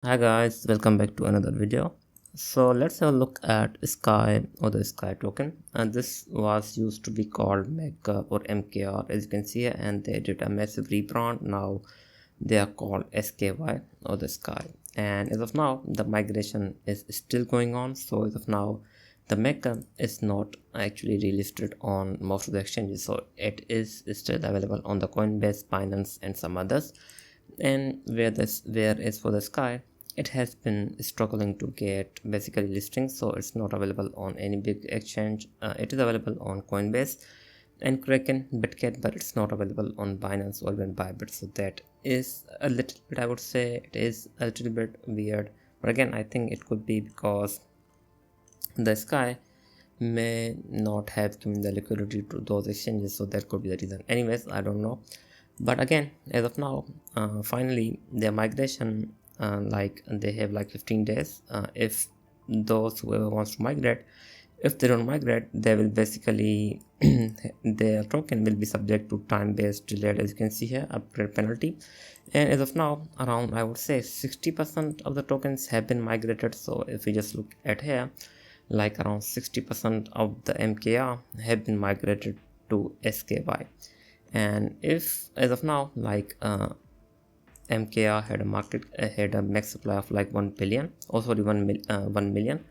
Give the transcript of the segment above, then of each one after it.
Hi guys, welcome back to another video. So let's have a look at Sky or the Sky token, and this was used to be called Mega or MKR as you can see here, and they did a massive rebrand. Now they are called SKY or the Sky, and as of now the migration is still going on. So as of now the Mega is not actually relisted on most of the exchanges, so it is still available on the Coinbase, Binance and some others. And whereas for the Sky, it has been struggling to get basically listings, so it's not available on any big exchange. It is available on Coinbase and Kraken, Bitget, but it's not available on Binance or even Bybit. So that is a little bit, I would say, it is a little bit weird. But again, I think it could be because the Sky may not have given the liquidity to those exchanges, so that could be the reason. Anyways, I don't know, but again, as of now, finally their migration, like they have like 15 days. If those whoever wants to migrate, if they don't migrate, they will basically their token will be subject to time-based delay, as you can see here, upgrade penalty. And as of now, around, I would say, 60% of the tokens have been migrated. So if we just look at here, like around 60% of the MKR have been migrated to SKY. And if as of now, like MKR had a max supply of like 1 billion, or sorry, 1 million,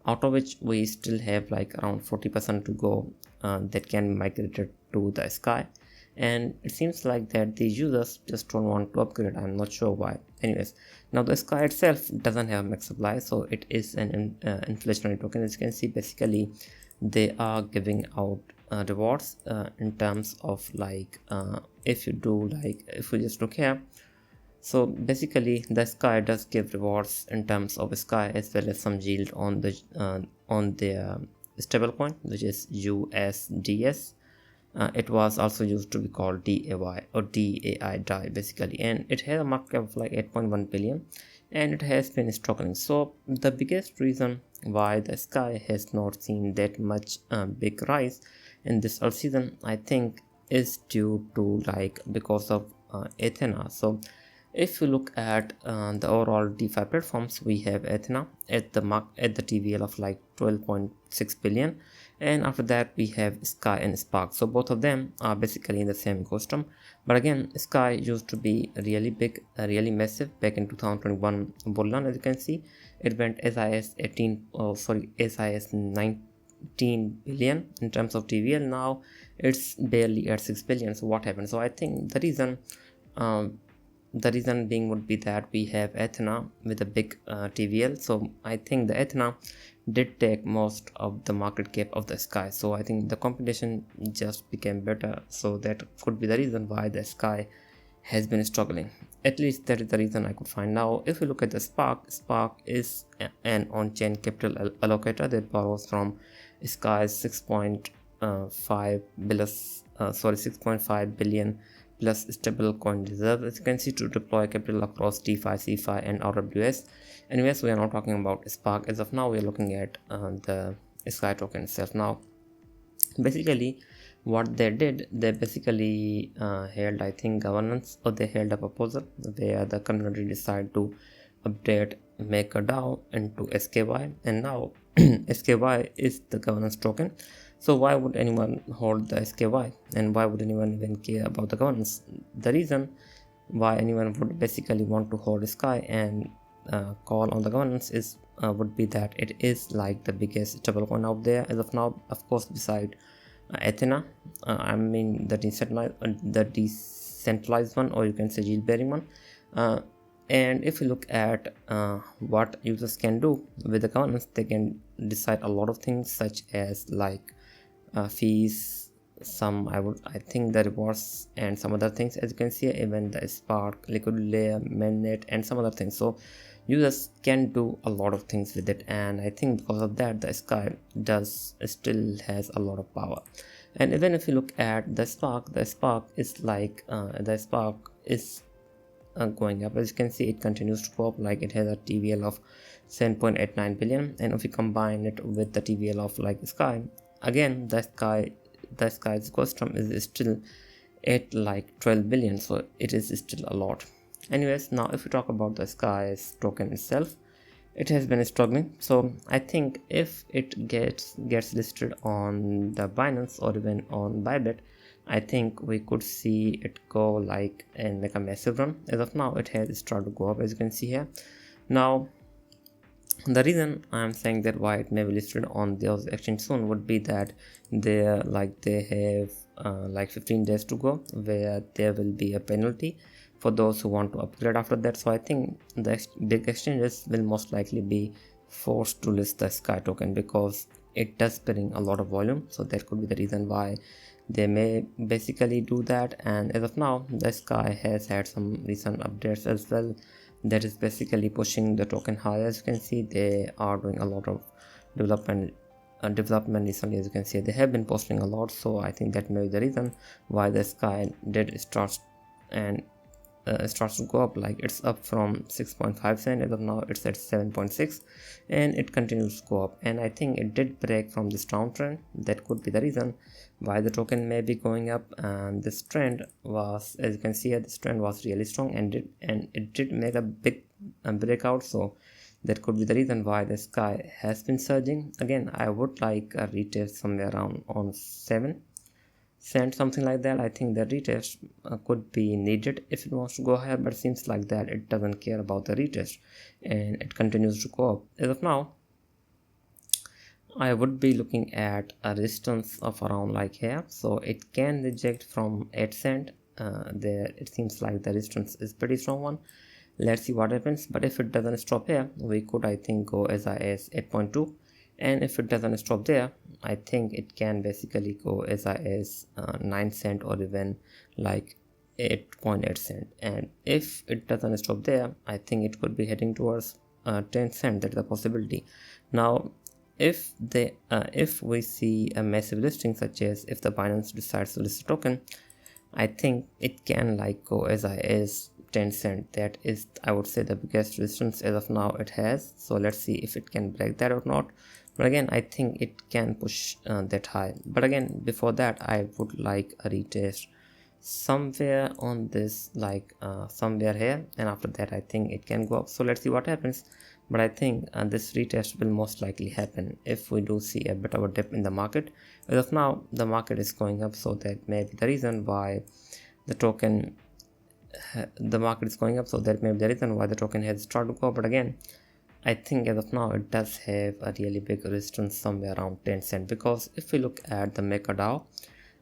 out of which we still have like around 40% to go, that can be migrated to the Sky. And it seems like that the users just don't want to upgrade. I'm not sure why. Anyways, now the Sky itself doesn't have max supply, so it is an inflationary token. As you can see, basically they are giving out rewards in terms of like, if you do, like if we just look here, so basically the Sky does give rewards in terms of Sky as well as some yield on their stablecoin, which is USDS. It was also used to be called DAY or DAI basically, and it has a market cap of like 8.1 billion, and it has been struggling. So the biggest reason why the Sky has not seen that much big rise in this earth season, I think, is due to like because of Athena. So if you look at the overall DeFi platforms, we have Athena at the TVL of like 12.6 billion, and after that we have Sky and Spark. So both of them are basically in the same ecosystem. But again, Sky used to be really big, really massive back in 2021 bull run. As you can see, it went as high as as high as 19 billion in terms of TVL. Now it's barely at 6 billion. So what happened? So I think um, the reason being would be that we have Athena with a big TVL. So I think the Athena did take most of the market cap of the Sky. So I think the competition just became better. So that could be the reason why the Sky has been struggling. At least that is the reason I could find. Now if you look at the Spark is an on-chain capital allocator that borrows from Sky's 6.5 billion 6.5 billion plus stable coin reserve, as you can see, to deploy capital across DeFi, CeFi and RWS. Anyways, we are not talking about Spark. As of now, we are looking at the Sky token itself. Now basically what they did, they basically held, I think, governance, or they held a proposal where the community decided to update MakerDAO into SKY, and now SKY is the governance token. So why would anyone hold the SKY, and why would anyone even care about the governance? The reason why anyone would basically want to hold Sky and call on the governance is would be that it is like the biggest stablecoin out there as of now, of course, beside Athena. I mean the decentralized one, or you can say yield bearing one. And if you look at what users can do with the governance, they can decide a lot of things, such as like fees, I think the rewards and some other things. As you can see, even the Spark, liquid layer, mainnet and some other things. So users can do a lot of things with it, and I think because of that the Sky still has a lot of power. And even if you look at the Spark is like the Spark is going up. As you can see, it continues to go up. Like it has a TVL of 7.89 billion, and if we combine it with the TVL of like Sky, again the Sky's custom is still at like 12 billion, so it is still a lot. Anyways, now if we talk about the Sky's token itself, it has been struggling. So I think if it gets listed on the Binance or even on Bybit, I think we could see it go like in like a massive run. As of now, it has started to go up, as you can see here. Now the reason I'm saying that why it may be listed on those exchange soon would be that they have like 15 days to go, where there will be a penalty for those who want to upgrade after that. So I think the big exchanges will most likely be forced to list the Sky token, because it does bring a lot of volume. So that could be the reason why they may basically do that. And as of now, the Sky has had some recent updates as well that is basically pushing the token higher. As you can see, they are doing a lot of development recently. As you can see, they have been posting a lot, so I think that may be the reason why the Sky did start and starts to go up. Like it's up from 6.5 cent, as of now it's at 7.6, and it continues to go up. And I think it did break from this downtrend. That could be the reason why the token may be going up. And this trend was, as you can see here, this trend was really strong, and it did make a big breakout. So that could be the reason why the Sky has been surging. Again, I would like a retest somewhere around on 7 cent, something like that. I think the retest could be needed if it wants to go higher, but it seems like that it doesn't care about the retest and it continues to go up. As of now, I would be looking at a resistance of around like here, so it can reject from 8 cent. There it seems like the resistance is pretty strong one. Let's see what happens. But if it doesn't stop here, we could, I think, go as high as 8.2, and if it doesn't stop there, I think it can basically go as high as 9 cent or even like 8.8 cent. And if it doesn't stop there, I think it could be heading towards 10 cent. That's a possibility. Now if we see a massive listing, such as if the Binance decides to list a token, I think it can like go as high as 10 cent. That is, I would say, the biggest resistance as of now it has. So let's see if it can break that or not. But again, I think it can push that high. But again, before that, I would like a retest somewhere on this, like somewhere here, and after that I think it can go up. So let's see what happens. But I think this retest will most likely happen if we do see a bit of a dip in the market. As of now, the market is going up, so that may be the reason why the token the market is going up. So that may be the reason why the token has started to go up. But again, I think as of now it does have a really big resistance somewhere around 10 cent, because if we look at the MakerDAO,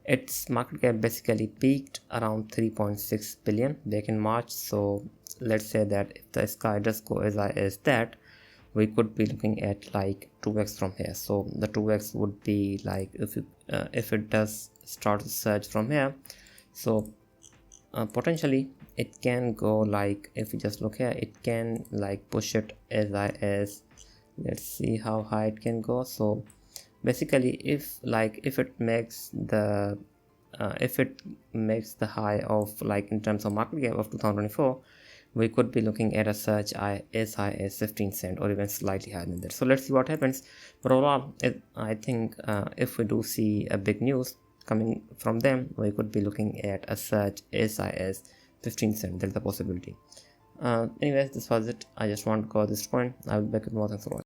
its market cap basically peaked around 3.6 billion back in March. So let's say that if the Sky does go as high as that, we could be looking at like 2x from here. So the 2x would be like if it does start to surge from here, so potentially it can go like, if we just look here, it can like push it as high as, let's see how high it can go. So basically if it makes the high of, like in terms of market cap of 2024, we could be looking at a surge as high as 15 cent or even slightly higher than that. So let's see what happens. But overall, I think if we do see a big news coming from them, we could be looking at a surge as high as 15 cent. That's the possibility. Anyways, this was it. I just want to cover this point. I will be back with more. Thanks for watching.